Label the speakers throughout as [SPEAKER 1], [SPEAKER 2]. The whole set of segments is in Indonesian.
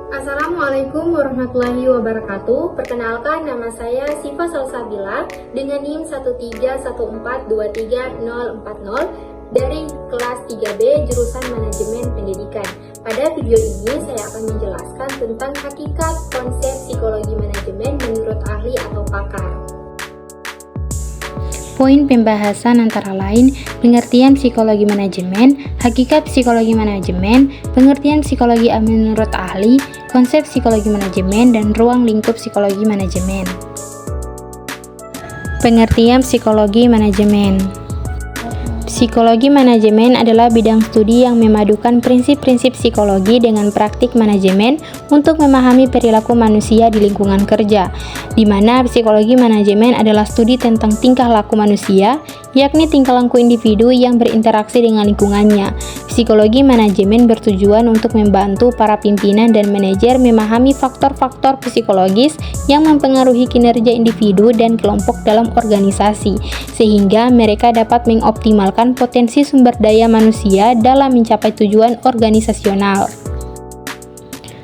[SPEAKER 1] Assalamualaikum warahmatullahi wabarakatuh. Perkenalkan, nama saya Siva Salsabila dengan NIM 131423040 dari kelas 3B jurusan Manajemen Pendidikan. Pada video ini saya akan menjelaskan tentang hakikat konsep psikologi manajemen menurut ahli atau pakar.
[SPEAKER 2] Poin pembahasan antara lain pengertian psikologi manajemen, hakikat psikologi manajemen, pengertian psikologi menurut ahli, konsep psikologi manajemen, dan ruang lingkup psikologi manajemen. Pengertian psikologi manajemen. Psikologi manajemen adalah bidang studi yang memadukan prinsip-prinsip psikologi dengan praktik manajemen untuk memahami perilaku manusia di lingkungan kerja, di mana psikologi manajemen adalah studi tentang tingkah laku manusia, yakni tingkah laku individu yang berinteraksi dengan lingkungannya. Psikologi manajemen bertujuan untuk membantu para pimpinan dan manajer memahami faktor-faktor psikologis yang mempengaruhi kinerja individu dan kelompok dalam organisasi, sehingga mereka dapat mengoptimalkan potensi sumber daya manusia dalam mencapai tujuan organisasional.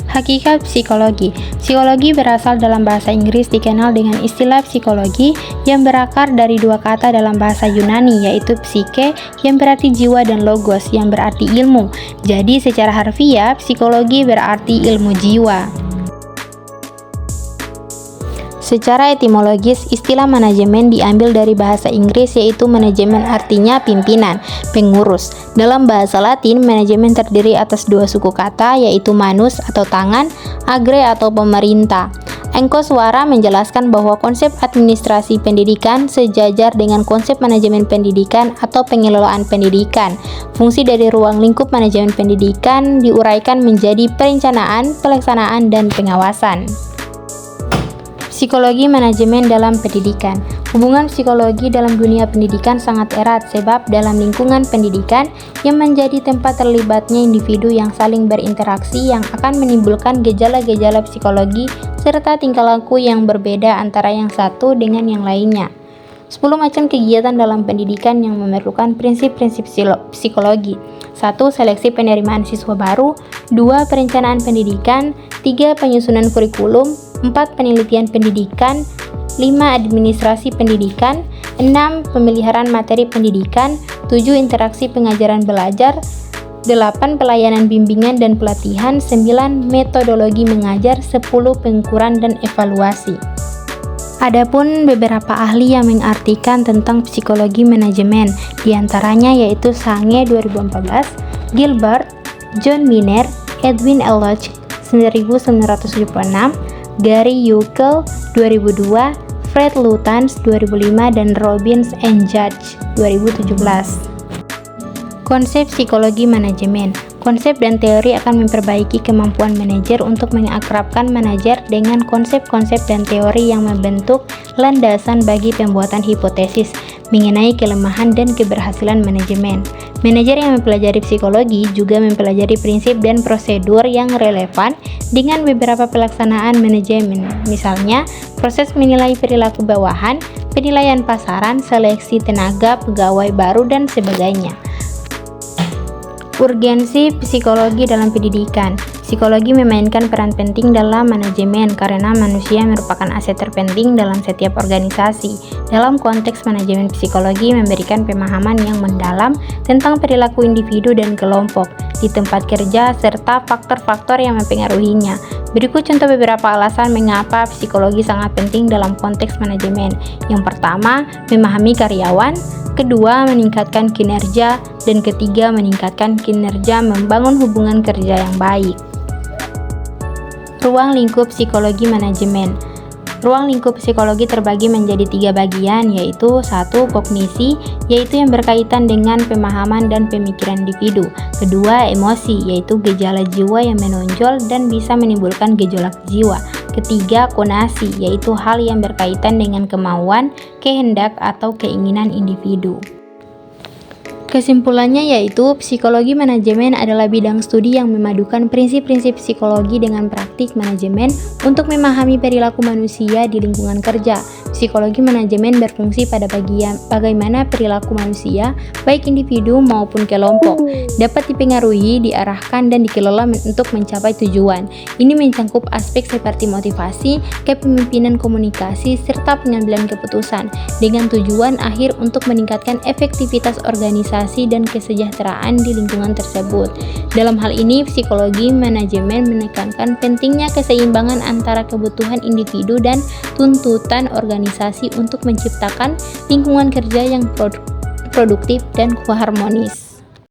[SPEAKER 2] Hakikat psikologi. Psikologi berasal dalam bahasa Inggris dikenal dengan istilah psikologi yang berakar dari dua kata dalam bahasa Yunani, yaitu psike yang berarti jiwa dan logos yang berarti ilmu. Jadi secara harfiah psikologi berarti ilmu jiwa. Secara etimologis, istilah manajemen diambil dari bahasa Inggris yaitu manajemen artinya pimpinan, pengurus. Dalam bahasa Latin, manajemen terdiri atas dua suku kata yaitu manus atau tangan, agre atau pemerintah. Engkoswara menjelaskan bahwa konsep administrasi pendidikan sejajar dengan konsep manajemen pendidikan atau pengelolaan pendidikan. Fungsi dari ruang lingkup manajemen pendidikan diuraikan menjadi perencanaan, pelaksanaan, dan pengawasan. Psikologi manajemen dalam pendidikan. Hubungan psikologi dalam dunia pendidikan sangat erat sebab dalam lingkungan pendidikan yang menjadi tempat terlibatnya individu yang saling berinteraksi yang akan menimbulkan gejala-gejala psikologi serta tingkah laku yang berbeda antara yang satu dengan yang lainnya. 10 macam kegiatan dalam pendidikan yang memerlukan prinsip-prinsip psikologi. 1. Seleksi penerimaan siswa baru. 2. Perencanaan pendidikan. 3. Penyusunan kurikulum. 4. Penelitian pendidikan. 5. Administrasi pendidikan. 6. Pemeliharaan materi pendidikan. 7. Interaksi pengajaran belajar. 8. Pelayanan bimbingan dan pelatihan. 9. Metodologi mengajar. 10. Pengukuran dan evaluasi. Adapun beberapa ahli yang mengartikan tentang psikologi manajemen, diantaranya yaitu Sange 2014, Gilbert, John Miner, Edwin L. Lodge 1976, Gary Yukel 2002, Fred Lutans 2005, dan Robbins and Judge 2017. Konsep psikologi manajemen. Konsep dan teori akan memperbaiki kemampuan manajer untuk mengakrabkan manajer dengan konsep-konsep dan teori yang membentuk landasan bagi pembuatan hipotesis mengenai kelemahan dan keberhasilan manajemen. Manajer yang mempelajari psikologi juga mempelajari prinsip dan prosedur yang relevan dengan beberapa pelaksanaan manajemen, misalnya proses menilai perilaku bawahan, penilaian pasaran, seleksi tenaga, pegawai baru, dan sebagainya. Urgensi psikologi dalam pendidikan. Psikologi memainkan peran penting dalam manajemen karena manusia merupakan aset terpenting dalam setiap organisasi. Dalam konteks manajemen, psikologi memberikan pemahaman yang mendalam tentang perilaku individu dan kelompok di tempat kerja serta faktor-faktor yang mempengaruhinya. Berikut contoh beberapa alasan mengapa psikologi sangat penting dalam konteks manajemen. Yang pertama, memahami karyawan. Kedua, meningkatkan kinerja. Dan ketiga, meningkatkan kinerja membangun hubungan kerja yang baik. Ruang lingkup psikologi manajemen. Ruang lingkup psikologi terbagi menjadi 3 bagian, yaitu 1. Kognisi, yaitu yang berkaitan dengan pemahaman dan pemikiran individu. Kedua, emosi, yaitu gejala jiwa yang menonjol dan bisa menimbulkan gejolak jiwa. Ketiga, konasi, yaitu hal yang berkaitan dengan kemauan, kehendak, atau keinginan individu. Kesimpulannya yaitu, psikologi manajemen adalah bidang studi yang memadukan prinsip-prinsip psikologi dengan praktik manajemen untuk memahami perilaku manusia di lingkungan kerja. Psikologi manajemen berfungsi pada bagaimana perilaku manusia, baik individu maupun kelompok, dapat dipengaruhi, diarahkan, dan dikelola untuk mencapai tujuan. Ini mencakup aspek seperti motivasi, kepemimpinan, komunikasi, serta pengambilan keputusan, dengan tujuan akhir untuk meningkatkan efektivitas organisasi dan kesejahteraan di lingkungan tersebut. Dalam hal ini, psikologi manajemen menekankan pentingnya keseimbangan antara kebutuhan individu dan tuntutan organisasi untuk menciptakan lingkungan kerja yang produktif dan harmonis.